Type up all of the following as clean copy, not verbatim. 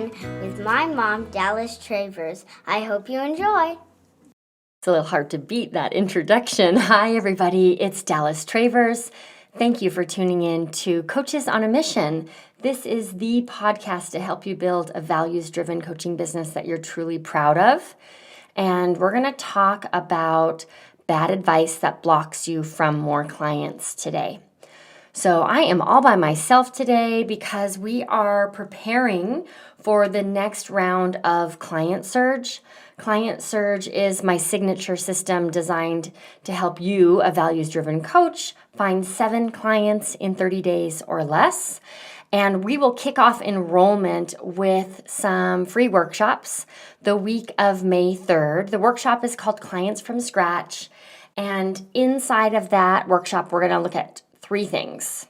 time with my mom, Dallas Travers. I hope you enjoy. It's a little hard to beat that introduction. Hi, everybody. It's Dallas Travers. Thank you for tuning in to Coaches on a Mission. This is the podcast to help you build a values-driven coaching business that you're truly proud of. And we're going to talk about bad advice that blocks you from more clients today. So I am all by myself today because we are preparing for the next round of Client Surge. Client Surge is my signature system designed to help you, a values-driven coach, find 7 clients in 30 days or less. And we will kick off enrollment with some free workshops the week of May 3rd. The workshop is called Clients from Scratch. And inside of that workshop, we're going to look at 3 things.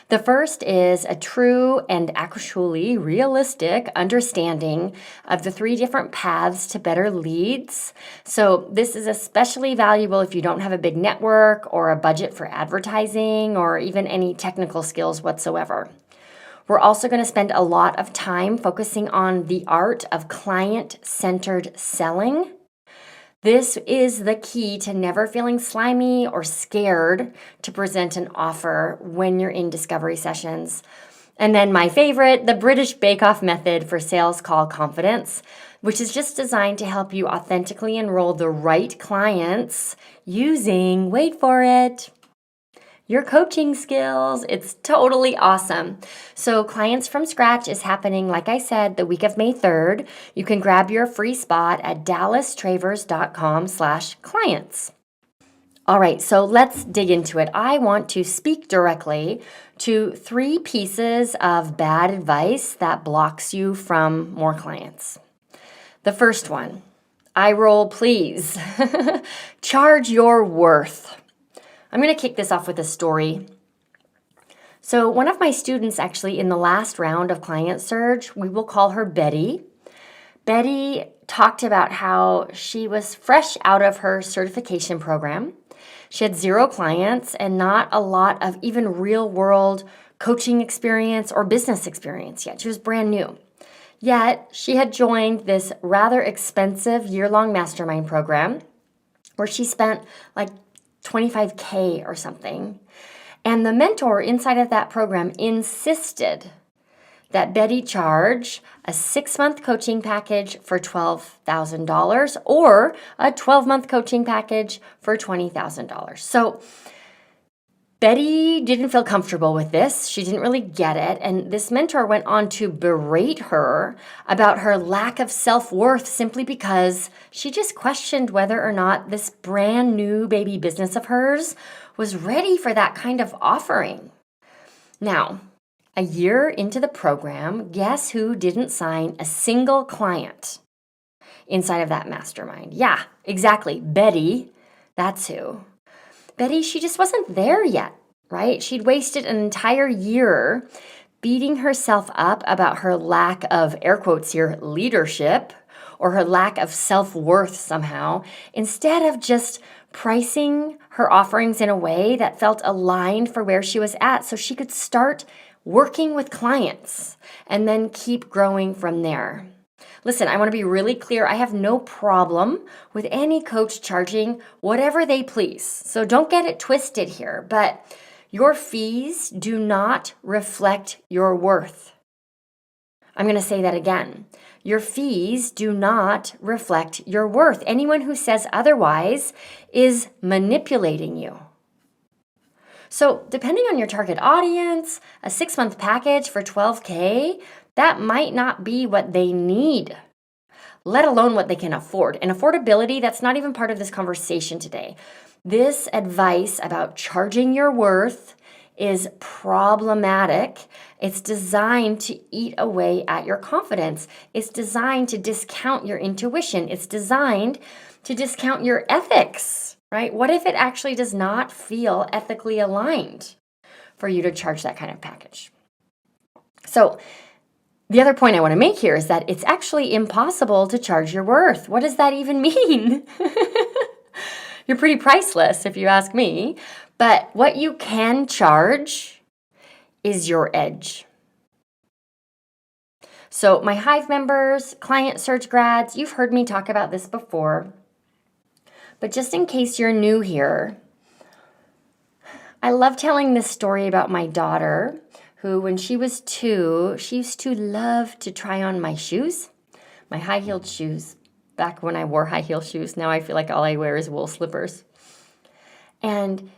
The first is a true and actually realistic understanding of the 3 different paths to better leads. So this is especially valuable if you don't have a big network or a budget for advertising or even any technical skills whatsoever. We're also going to spend a lot of time focusing on the art of client-centered selling. This is the key to never feeling slimy or scared to present an offer when you're in discovery sessions. And then my favorite, the British Bake-Off method for sales call confidence, which is just designed to help you authentically enroll the right clients using, wait for it, your coaching skills. It's totally awesome. So Clients from Scratch is happening, like I said, the week of May 3rd. You can grab your free spot at dallastravers.com/clients. All right, so let's dig into it. I want to speak directly to 3 pieces of bad advice that blocks you from more clients. The first one, eye roll please. Charge your worth. I'm going to kick this off with a story. So one of my students actually in the last round of Client Surge, we will call her Betty. Betty talked about how she was fresh out of her certification program. She had 0 clients and not a lot of even real-world coaching experience or business experience yet. She was brand new. Yet she had joined this rather expensive year-long mastermind program where she spent like $25K or something. And the mentor inside of that program insisted that Betty charge a 6-month coaching package for $12,000 or a 12-month coaching package for $20,000. So Betty didn't feel comfortable with this. She didn't really get it. And this mentor went on to berate her about her lack of self-worth simply because she just questioned whether or not this brand new baby business of hers was ready for that kind of offering. Now, a year into the program, guess who didn't sign a single client inside of that mastermind? Yeah, exactly. Betty, that's who. Betty, she just wasn't there yet, right? She'd wasted an entire year beating herself up about her lack of, air quotes here, leadership, or her lack of self-worth somehow, instead of just pricing her offerings in a way that felt aligned for where she was at so she could start working with clients and then keep growing from there. Listen, I want to be really clear. I have no problem with any coach charging whatever they please. So don't get it twisted here. But your fees do not reflect your worth. I'm going to say that again. Your fees do not reflect your worth. Anyone who says otherwise is manipulating you. So depending on your target audience, a 6-month package for $12K, that might not be what they need, let alone what they can afford. And affordability, that's not even part of this conversation today. This advice about charging your worth is problematic. It's designed to eat away at your confidence. It's designed to discount your intuition. It's designed to discount your ethics, right? What if it actually does not feel ethically aligned for you to charge that kind of package? So the other point I want to make here is that it's actually impossible to charge your worth. What does that even mean? You're pretty priceless if you ask me. But what you can charge is your edge. So my Hive members, Client Surge grads, you've heard me talk about this before. But just in case you're new here, I love telling this story about my daughter who, when she was 2, she used to love to try on my shoes, my high-heeled shoes. Back when I wore high-heel shoes, now I feel like all I wear is wool slippers. And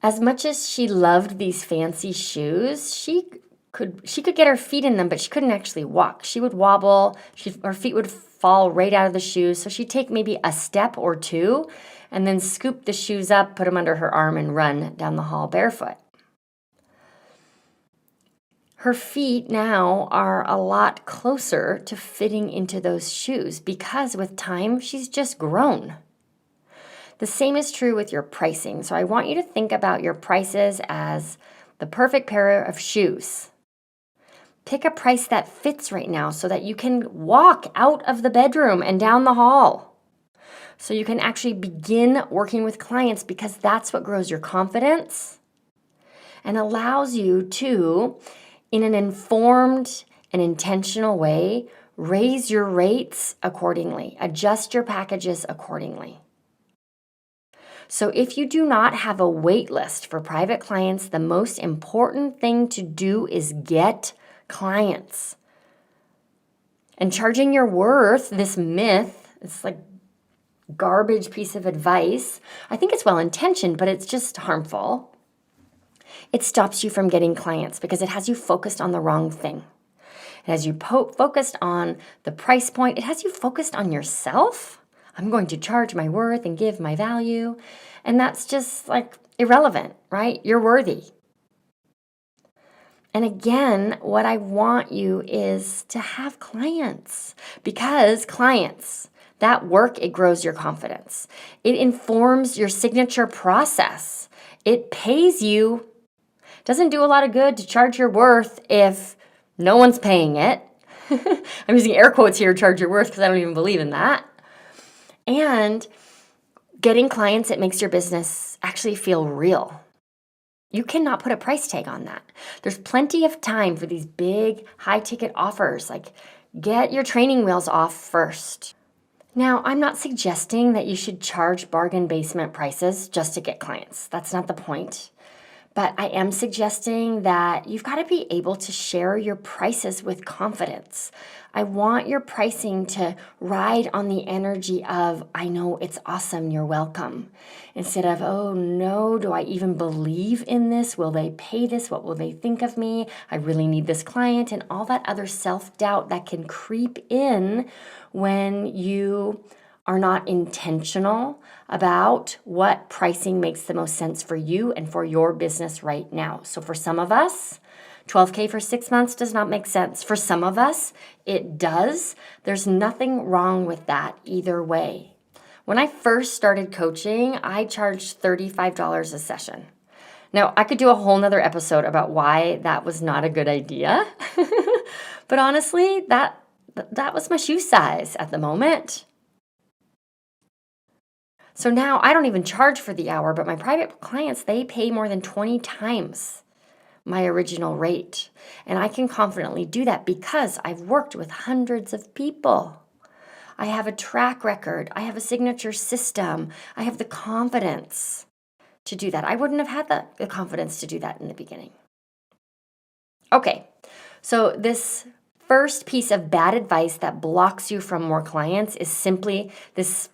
as much as she loved these fancy shoes, she could get her feet in them, but she couldn't actually walk. She would wobble, her feet would fall right out of the shoes, so she'd take maybe a step or two and then scoop the shoes up, put them under her arm, and run down the hall barefoot. Her feet now are a lot closer to fitting into those shoes because with time, she's just grown. The same is true with your pricing. So I want you to think about your prices as the perfect pair of shoes. Pick a price that fits right now so that you can walk out of the bedroom and down the hall. So you can actually begin working with clients because that's what grows your confidence and allows you to, in an informed and intentional way, raise your rates accordingly, adjust your packages accordingly. So if you do not have a wait list for private clients, the most important thing to do is get clients. And charging your worth, this myth, it's like garbage piece of advice. I think it's well-intentioned, but it's just harmful. It stops you from getting clients because it has you focused on the wrong thing. It has you focused on the price point. It has you focused on yourself. I'm going to charge my worth and give my value. And that's just like irrelevant, right? You're worthy. And again, what I want you is to have clients because clients, that work, it grows your confidence. It informs your signature process. It pays you. Doesn't do a lot of good to charge your worth if no one's paying it. I'm using air quotes here, charge your worth, because I don't even believe in that. And getting clients, it makes your business actually feel real. You cannot put a price tag on that. There's plenty of time for these big high-ticket offers, like get your training wheels off first. Now, I'm not suggesting that you should charge bargain basement prices just to get clients. That's not the point. But I am suggesting that you've got to be able to share your prices with confidence. I want your pricing to ride on the energy of, I know it's awesome, you're welcome. Instead of, oh no, do I even believe in this? Will they pay this? What will they think of me? I really need this client, and all that other self-doubt that can creep in when you are not intentional about what pricing makes the most sense for you and for your business right now. So for some of us, $12K for 6 months does not make sense. For some of us, it does. There's nothing wrong with that either way. When I first started coaching, I charged $35 a session. Now, I could do a whole nother episode about why that was not a good idea. But honestly, that was my shoe size at the moment. So now I don't even charge for the hour, but my private clients, they pay more than 20 times my original rate. And I can confidently do that because I've worked with hundreds of people. I have a track record. I have a signature system. I have the confidence to do that. I wouldn't have had the confidence to do that in the beginning. Okay, so this first piece of bad advice that blocks you from more clients is simply this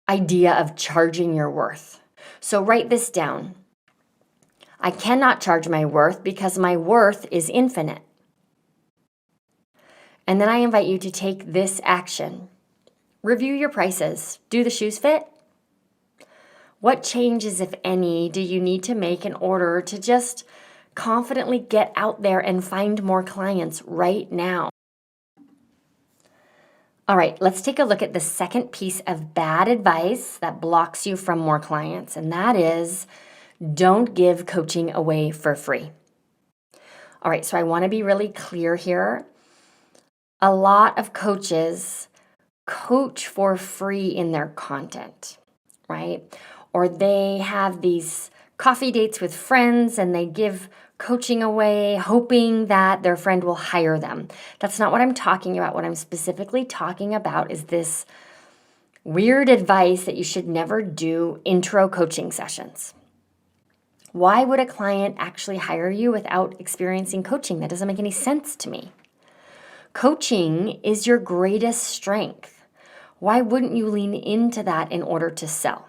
idea of charging your worth. So write this down. I cannot charge my worth because my worth is infinite. And then I invite you to take this action. Review your prices. Do the shoes fit? What changes, if any, do you need to make in order to just confidently get out there and find more clients right now? All right, let's take a look at the second piece of bad advice that blocks you from more clients, and that is don't give coaching away for free. All right, so I want to be really clear here. A lot of coaches coach for free in their content, right? Or they have these coffee dates with friends and they give coaching away, hoping that their friend will hire them. That's not what I'm talking about. What I'm specifically talking about is this weird advice that you should never do intro coaching sessions. Why would a client actually hire you without experiencing coaching? That doesn't make any sense to me. Coaching is your greatest strength. Why wouldn't you lean into that in order to sell?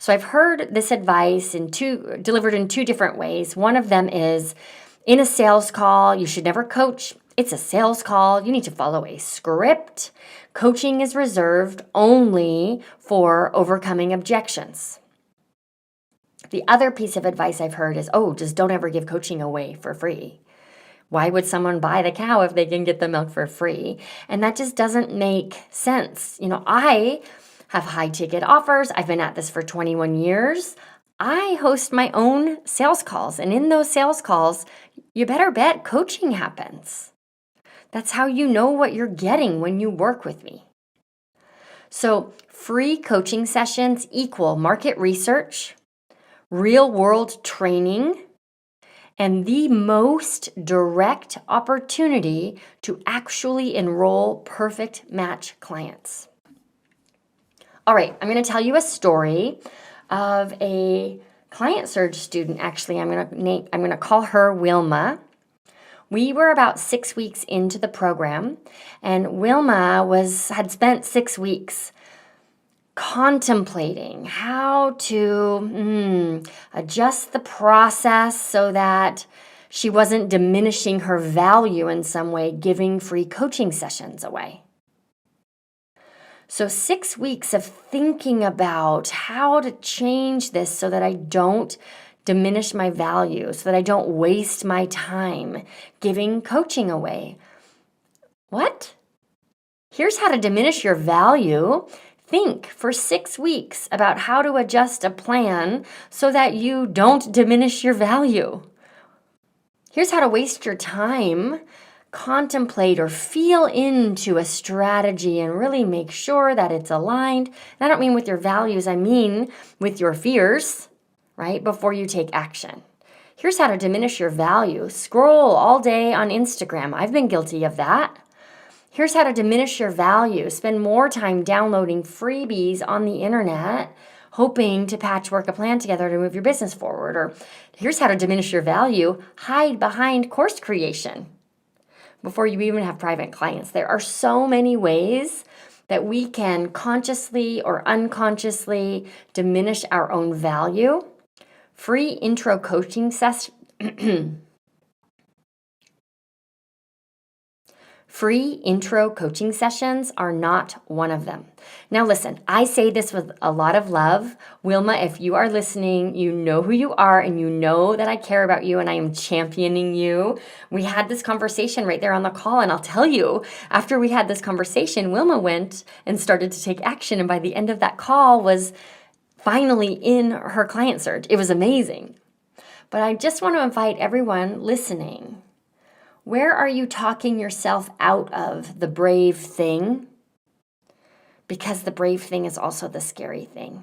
So I've heard this advice delivered in two different ways. One of them is in a sales call, you should never coach. It's a sales call. You need to follow a script. Coaching is reserved only for overcoming objections. The other piece of advice I've heard is, just don't ever give coaching away for free. Why would someone buy the cow if they can get the milk for free? And that just doesn't make sense. I have high ticket offers. I've been at this for 21 years. I host my own sales calls. And in those sales calls, you better bet coaching happens. That's how you know what you're getting when you work with me. So free coaching sessions equal market research, real world training, and the most direct opportunity to actually enroll perfect match clients. All right, I'm going to tell you a story of a client surge student. Actually, I'm going to call her Wilma. We were about 6 weeks into the program, and Wilma had spent 6 weeks contemplating how to adjust the process so that she wasn't diminishing her value in some way, giving free coaching sessions away. So 6 weeks of thinking about how to change this so that I don't diminish my value, so that I don't waste my time giving coaching away. What? Here's how to diminish your value. Think for 6 weeks about how to adjust a plan so that you don't diminish your value. Here's how to waste your time. Contemplate or feel into a strategy and really make sure that it's aligned. And I don't mean with your values, I mean with your fears, right? Before you take action. Here's how to diminish your value. Scroll all day on Instagram. I've been guilty of that. Here's how to diminish your value. Spend more time downloading freebies on the internet, hoping to patchwork a plan together to move your business forward. Or here's how to diminish your value. Hide behind course creation before you even have private clients. There are so many ways that we can consciously or unconsciously diminish our own value. Free intro coaching Free intro coaching sessions are not one of them. Now listen, I say this with a lot of love. Wilma, if you are listening, you know who you are and you know that I care about you and I am championing you. We had this conversation right there on the call, and I'll tell you, after we had this conversation, Wilma went and started to take action, and by the end of that call was finally in her client surge. It was amazing. But I just want to invite everyone listening. Where are you talking yourself out of the brave thing? Because the brave thing is also the scary thing.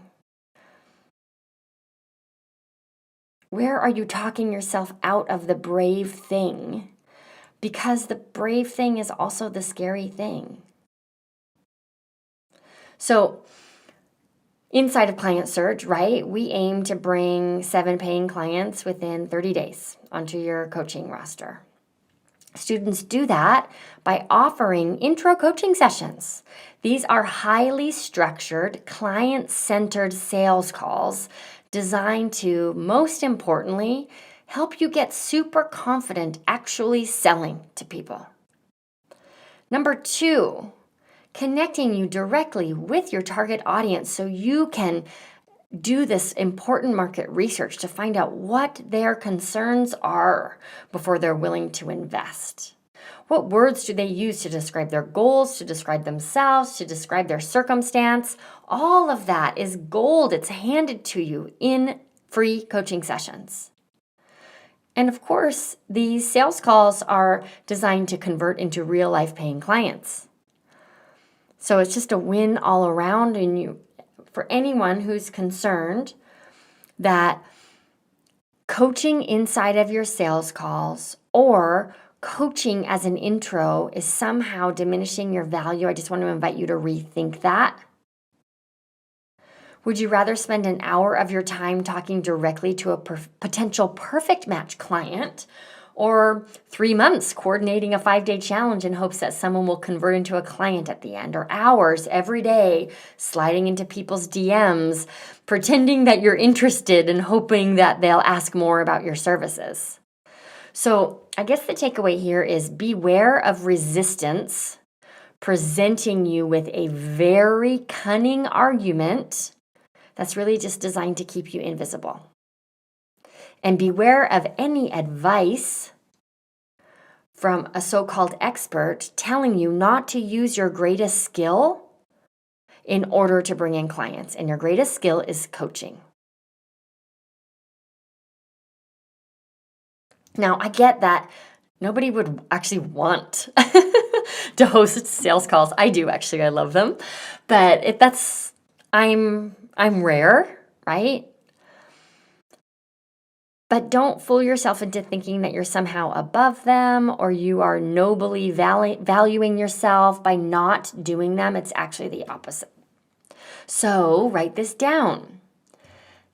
Where are you talking yourself out of the brave thing? Because the brave thing is also the scary thing. So, inside of Client Surge, right, we aim to bring 7 paying clients within 30 days onto your coaching roster. Students do that by offering intro coaching sessions. These are highly structured, client-centered sales calls designed to, most importantly, help you get super confident actually selling to people. Number 2, connecting you directly with your target audience so you can do this important market research to find out what their concerns are before they're willing to invest. What words do they use to describe their goals, to describe themselves, to describe their circumstance? All of that is gold. It's handed to you in free coaching sessions. And of course, these sales calls are designed to convert into real life paying clients. So it's just a win all around, and for anyone who's concerned that Coaching inside of your sales calls or coaching as an intro is somehow diminishing your value. I just want to invite you to rethink that. Would you rather spend an hour of your time talking directly to a potential perfect match client, or 3 months coordinating a 5-day challenge in hopes that someone will convert into a client at the end, or hours every day sliding into people's DMs, pretending that you're interested and hoping that they'll ask more about your services? So I guess the takeaway here is beware of resistance presenting you with a very cunning argument that's really just designed to keep you invisible. And beware of any advice from a so-called expert telling you not to use your greatest skill in order to bring in clients. And your greatest skill is coaching. Now, I get that nobody would actually want to host sales calls. I do, actually. I love them. But if that's, I'm rare, right? But don't fool yourself into thinking that you're somehow above them or you are nobly valuing yourself by not doing them. It's actually the opposite. So write this down.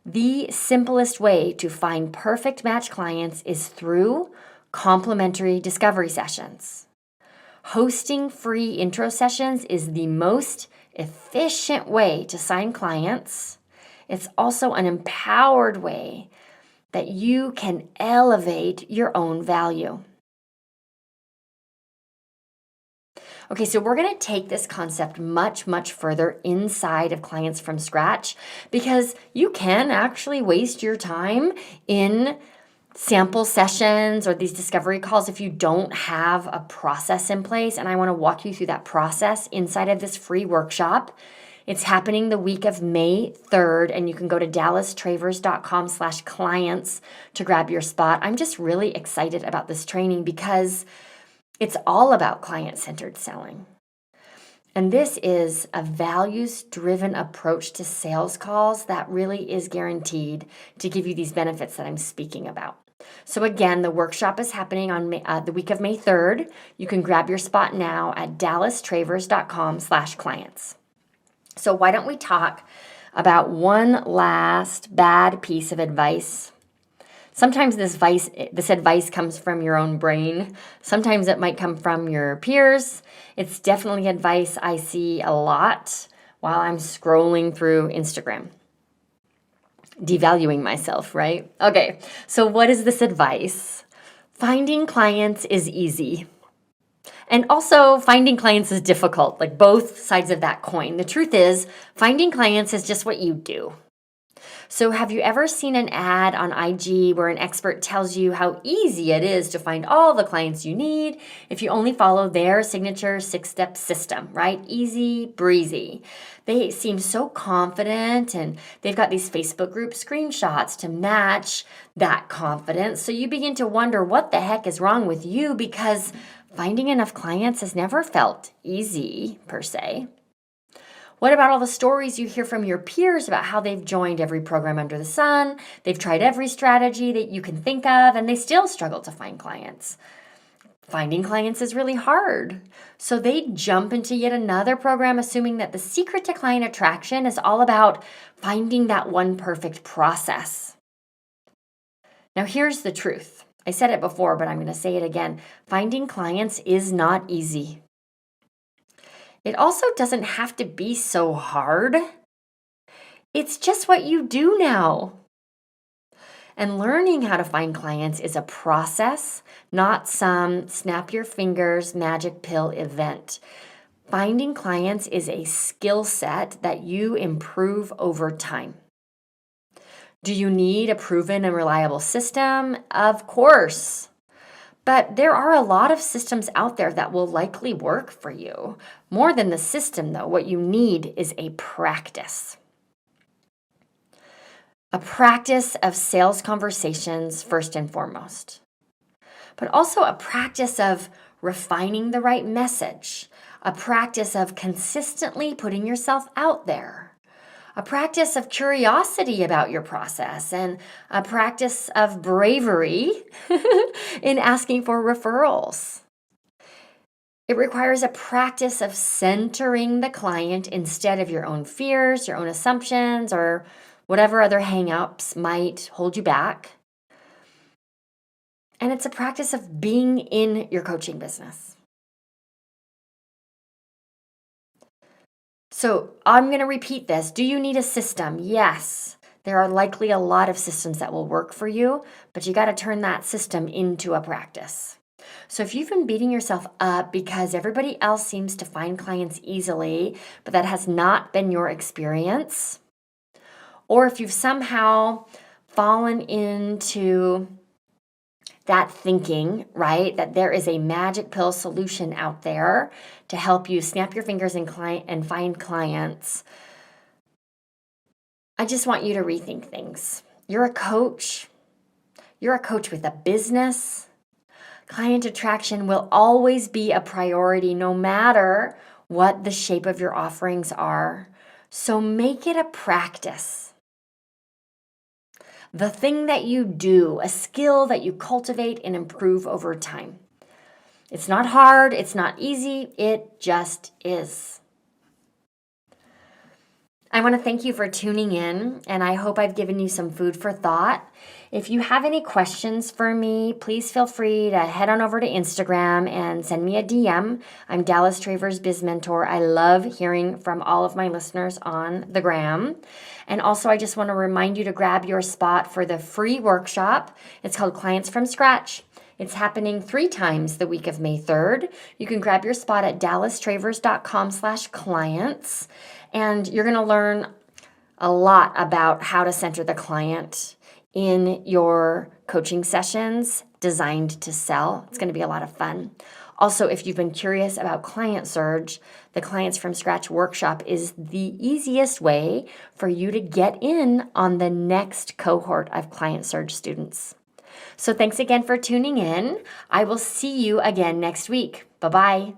The simplest way to find perfect match clients is through complimentary discovery sessions. Hosting free intro sessions is the most efficient way to sign clients. It's also an empowered way that you can elevate your own value. Okay, so we're going to take this concept much, much further inside of Clients from Scratch, because you can actually waste your time in sample sessions or these discovery calls if you don't have a process in place. And I want to walk you through that process inside of this free workshop. It's happening the week of May 3rd, and you can go to dallastravers.com/clients to grab your spot. I'm just really excited about this training because it's all about client-centered selling. And this is a values-driven approach to sales calls that really is guaranteed to give you these benefits that I'm speaking about. So again, the workshop is happening on the week of May 3rd. You can grab your spot now at dallastravers.com/clients. So why don't we talk about one last bad piece of advice? Sometimes this advice comes from your own brain. Sometimes it might come from your peers. It's definitely advice I see a lot while I'm scrolling through Instagram. Devaluing myself, right? Okay, so what is this advice? Finding clients is easy. And also, finding clients is difficult, like both sides of that coin. The truth is, finding clients is just what you do. So have you ever seen an ad on IG where an expert tells you how easy it is to find all the clients you need if you only follow their signature 6-step system, right? Easy breezy. They seem so confident, and they've got these Facebook group screenshots to match that confidence. So you begin to wonder what the heck is wrong with you, because finding enough clients has never felt easy per se. What about all the stories you hear from your peers about how they've joined every program under the sun, they've tried every strategy that you can think of, and they still struggle to find clients? Finding clients is really hard. So they jump into yet another program assuming that the secret to client attraction is all about finding that one perfect process. Now here's the truth. I said it before, but I'm going to say it again. Finding clients is not easy. It also doesn't have to be so hard. It's just what you do now. And learning how to find clients is a process, not some snap your fingers magic pill event. Finding clients is a skill set that you improve over time. Do you need a proven and reliable system? Of course. But there are a lot of systems out there that will likely work for you. More than the system, though, what you need is a practice. A practice of sales conversations, first and foremost. But also a practice of refining the right message. A practice of consistently putting yourself out there. a practice of curiosity about your process, and a practice of bravery in asking for referrals. It requires a practice of centering the client instead of your own fears, your own assumptions, or whatever other hang-ups might hold you back. And it's a practice of being in your coaching business. So I'm going to repeat this. Do you need a system? Yes. There are likely a lot of systems that will work for you, but you got to turn that system into a practice. So if you've been beating yourself up because everybody else seems to find clients easily, but that has not been your experience, or if you've somehow fallen into that thinking, right, that there is a magic pill solution out there to help you snap your fingers and find clients, I just want you to rethink things. You're a coach. You're a coach with a business. Client attraction will always be a priority no matter what the shape of your offerings are. So make it a practice. The thing that you do, a skill that you cultivate and improve over time. It's not hard, it's not easy, it just is. I want to thank you for tuning in, and I hope I've given you some food for thought. If you have any questions for me, please feel free to head on over to Instagram and send me a DM. I'm Dallas Travers Biz Mentor. I love hearing from all of my listeners on the gram. And also, I just want to remind you to grab your spot for the free workshop. It's called Clients from Scratch. It's happening 3 times the week of May 3rd. You can grab your spot at dallastravers.com/clients. And you're going to learn a lot about how to center the client in your coaching sessions designed to sell. It's going to be a lot of fun. Also, if you've been curious about Client Surge, the Clients from Scratch workshop is the easiest way for you to get in on the next cohort of Client Surge students. So thanks again for tuning in. I will see you again next week. Bye-bye.